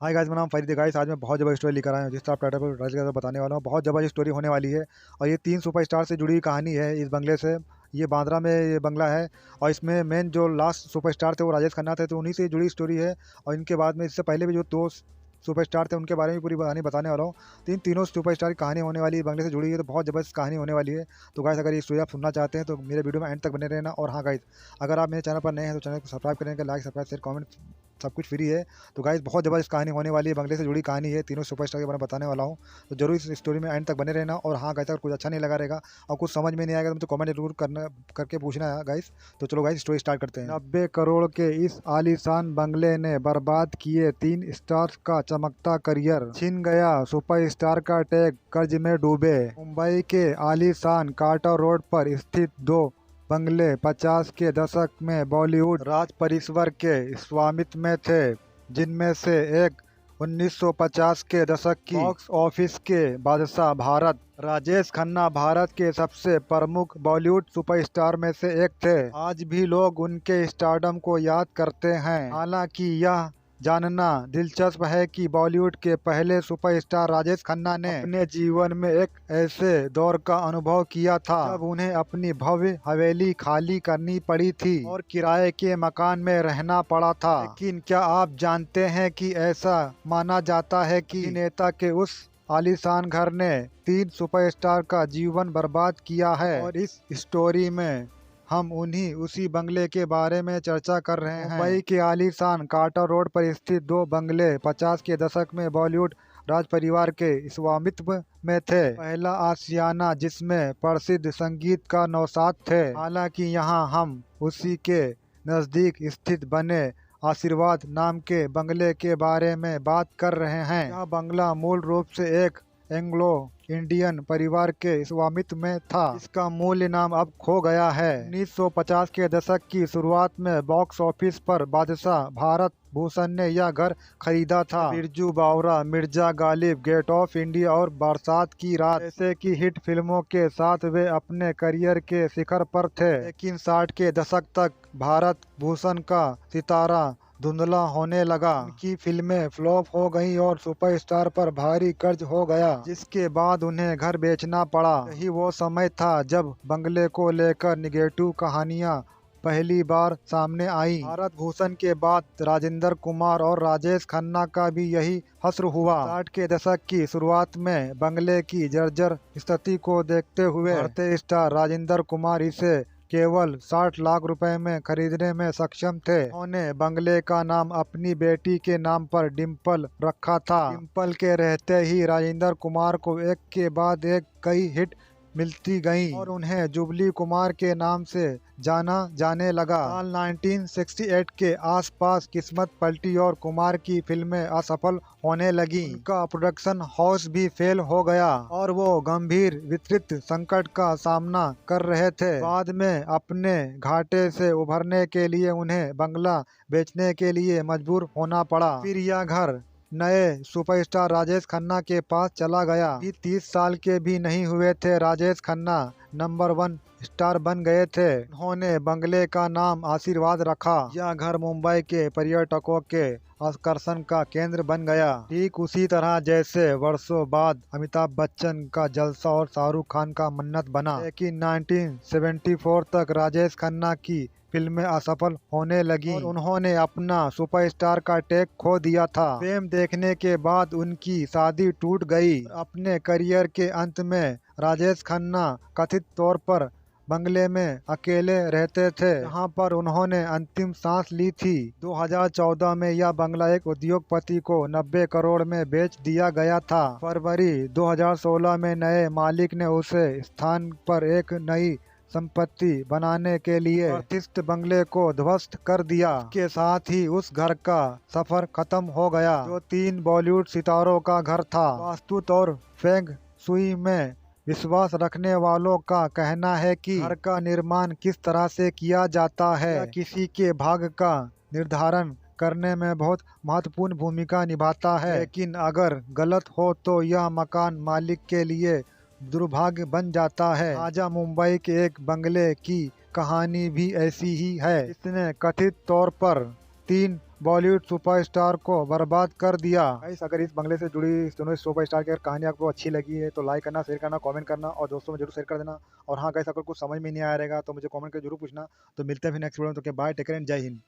Hi guys, मेरा नाम फरीद है गाइस। आज मैं बहुत जबरदस्त स्टोरी लेकर आया हूँ जिस तरह आप टाइटल पर टाइटल बताने वाला हूँ। बहुत जबरदस्त स्टोरी होने वाली है और ये 3 सुपरस्टार से जुड़ी हुई कहानी है इस बंगले से। ये बांद्रा में ये बंगला है और इसमें मेन जो लास्ट सुपरस्टार थे वो राजेश खन्ना थे, तो उन्हीं से जुड़ी स्टोरी है। और इनके बाद में इससे पहले भी जो 2 सुपरस्टार थे उनके बारे में पूरी कहानी बताने वाला हूँ। तो इन तीनों सुपरस्टार की कहानी होने वाली है, बंगले से जुड़ी हुई है, तो बहुत जबरदस्त कहानी होने वाली है। तो गाइस, अगर ये स्टोरी आप सुनना चाहते हैं तो मेरे वीडियो में एंड तक बने रहना। और हाँ गाइस, अगर आप मेरे चैनल पर नए हैं तो चैनल को सब्सक्राइब करेंगे, लाइक सब्सक्राइब शेयर कमेंट सब कुछ फ्री है। तो गाइस, बहुत जबरदस्त कहानी होने वाली है, बंगले से जुड़ी कहानी है, तीनों सुपरस्टार के बारे में बताने वाला हूँ। तो जरूर इस स्टोरी में एंड तक बने रहना। और हाँ गाइस, अगर कुछ अच्छा नहीं लगा रहेगा और कुछ समझ में नहीं आएगा तो मुझे कमेंट जरूर करना करके पूछना है गाइस। तो चलो गाइस, स्टोरी स्टार्ट करते हैं। 90 करोड़ के इस आलीशान बंगले ने बर्बाद किए 3 स्टार्स का चमकता करियर, छिन गया सुपरस्टार का टैग, कर्ज में डूबे। मुंबई के आलीशान कार्टर रोड पर स्थित 2 बंगले 50 के दशक में बॉलीवुड राज परिवार के स्वामित्व में थे, जिनमें से एक 1950 के दशक की बॉक्स ऑफिस के बादशाह भारत राजेश खन्ना भारत के सबसे प्रमुख बॉलीवुड सुपरस्टार में से एक थे। आज भी लोग उनके स्टारडम को याद करते हैं। हालांकि यह जानना दिलचस्प है कि बॉलीवुड के पहले सुपरस्टार राजेश खन्ना ने अपने जीवन में एक ऐसे दौर का अनुभव किया था जब उन्हें अपनी भव्य हवेली खाली करनी पड़ी थी और किराए के मकान में रहना पड़ा था। लेकिन क्या आप जानते हैं कि ऐसा माना जाता है कि नेता के उस आलीशान घर ने 3 सुपरस्टार का जीवन बर्बाद किया है। और इस स्टोरी में हम उसी बंगले के बारे में चर्चा कर रहे हैं। मुंबई के आलीशान कार्टर रोड पर स्थित 2 बंगले 50 के दशक में बॉलीवुड राज परिवार के स्वामित्व में थे। पहला आशियाना, जिसमें प्रसिद्ध संगीतकार नौशाद थे। हालांकि यहाँ हम उसी के नजदीक स्थित बने आशीर्वाद नाम के बंगले के बारे में बात कर रहे हैं। यह बंगला मूल रूप से एक एंग्लो इंडियन परिवार के स्वामित्व में था। इसका मूल्य नाम अब खो गया है। 1950 के दशक की शुरुआत में बॉक्स ऑफिस पर बादशाह भारत भूषण ने यह घर खरीदा था। Birju Bawra, Mirza Ghalib, gate of India और बरसात की रात जैसे की हिट फिल्मों के साथ वे अपने करियर के शिखर पर थे। लेकिन 60 के दशक तक भारत भूषण का सितारा धुंधला होने लगा। उनकी फिल्में फ्लॉप हो गईं और सुपरस्टार पर भारी कर्ज हो गया, जिसके बाद उन्हें घर बेचना पड़ा। यही वो समय था जब बंगले को लेकर निगेटिव कहानियां पहली बार सामने आई। भारत भूषण के बाद राजेंद्र कुमार और राजेश खन्ना का भी यही हश्र हुआ। 60 के दशक की शुरुआत में बंगले की जर्जर स्थिति को देखते हुए बढ़ते स्टार राजेंद्र कुमार इसे केवल 60 लाख रुपए में खरीदने में सक्षम थे। उन्होंने बंगले का नाम अपनी बेटी के नाम पर डिम्पल रखा था। डिम्पल के रहते ही राजेंद्र कुमार को एक के बाद एक कई हिट मिलती गईं और उन्हें जुबली कुमार के नाम से जाना जाने लगा। साल 1968 के आसपास किस्मत पलटी और कुमार की फिल्में असफल होने लगी। उनका प्रोडक्शन हाउस भी फेल हो गया और वो गंभीर वित्तीय संकट का सामना कर रहे थे। बाद में अपने घाटे से उभरने के लिए उन्हें बंगला बेचने के लिए मजबूर होना पड़ा। फिर यह घर नए सुपरस्टार राजेश खन्ना के पास चला गया। 30 साल के भी नहीं हुए थे राजेश खन्ना नंबर 1 स्टार बन गए थे। उन्होंने बंगले का नाम आशीर्वाद रखा। यह घर मुंबई के पर्यटकों के आकर्षण का केंद्र बन गया, ठीक उसी तरह जैसे वर्षों बाद अमिताभ बच्चन का जलसा और शाहरुख खान का मन्नत बना। लेकिन 1974 तक राजेश खन्ना की फिल्में असफल होने लगी और उन्होंने अपना सुपरस्टार का टैग खो दिया था। फिल्म देखने के बाद उनकी शादी टूट गई। अपने करियर के अंत में राजेश खन्ना कथित तौर पर बंगले में अकेले रहते थे, जहां पर उन्होंने अंतिम सांस ली थी। 2014 में यह बंगला एक उद्योगपति को 90 करोड़ में बेच दिया गया था। फरवरी 2016 में नए मालिक ने उसे स्थान पर एक नई संपत्ति बनाने के लिए प्रतिष्ठित बंगले को ध्वस्त कर दिया। के साथ ही उस घर का सफर खत्म हो गया, जो 3 बॉलीवुड सितारों का घर था। वास्तु और फेंग शुई में विश्वास रखने वालों का कहना है कि घर का निर्माण किस तरह से किया जाता है या किसी के भाग्य का निर्धारण करने में बहुत महत्वपूर्ण भूमिका निभाता है। लेकिन अगर गलत हो तो यह मकान मालिक के लिए दुर्भाग्य बन जाता है। आजा मुंबई के एक बंगले की कहानी भी ऐसी ही है। इसने कथित तौर पर 3 बॉलीवुड सुपरस्टार को बर्बाद कर दिया। गाइस, अगर इस बंगले से जुड़ी इस दोनों सुपरस्टार की अगर कहानी आपको अच्छी लगी है तो लाइक करना, शेयर करना, कमेंट करना और दोस्तों में जरूर शेयर कर देना। और हाँ गाइस, अगर कुछ समझ में नहीं आ रहेगा तो मुझे कमेंट करके जरूर पूछना। तो मिलते हैं फिर नेक्स्ट वीडियो में। तो बाय, टेक केयर एंड जय हिंद।